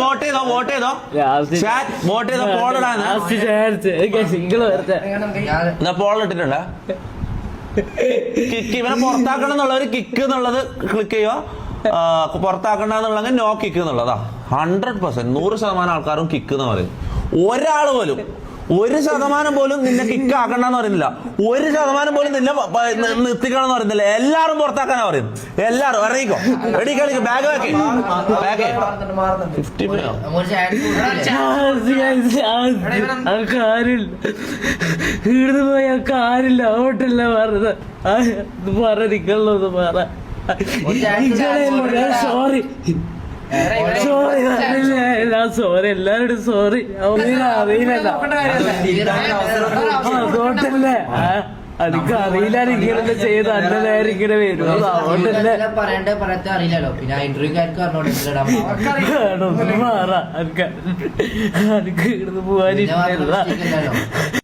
Vote ചെയ്തോ പോളിടാൻ Paul ഇട്ടിട്ടുണ്ടോ? Kick ഇവനെ പുറത്താക്കണം എന്നുള്ളവര് kick എന്നുള്ളത് ക്ലിക്ക് ചെയ്യോ, പുറത്താക്കണ്ടെന്നുള്ളെങ്കിൽ നോ കിക്ക് എന്നുള്ളതാ. 100% 100% ആൾക്കാരും കിക്ക് എന്ന് പറയും. ഒരാള് പോലും 1% പോലും നിന്നെ കിക്ക് ആക്കണ്ടെന്ന് പറയുന്നില്ല, 1% പോലും നിന്നെ നിർത്തിക്കണം എന്ന് പറയുന്നില്ല. എല്ലാരും പുറത്താക്കാനാ പറയും. എല്ലാരും ഇറങ്ങിക്കോ, കളിക്കോ, ബാഗ് വെക്കേ, 50 ഇവിടുന്ന് പോയ കാരില്ല, ഓട്ടില്ല പറഞ്ഞത് നിങ്ങളൊന്ന് പറ. സോറി സോറി എല്ലാരോടും സോറി. അറിയില്ല അതുകൊണ്ടല്ലേ എനിക്ക് അറിയില്ല ഇങ്ങനെ ചെയ്ത് അന്ന നേരം ഇങ്ങനെ വരും. അതുകൊണ്ടല്ലേ അറിയില്ലല്ലോ. പിന്നെ ഇന്റർവ്യൂക്കാർക്ക് മാറാ എനിക്ക് ഇവിടുന്ന് പോവാനില്ല.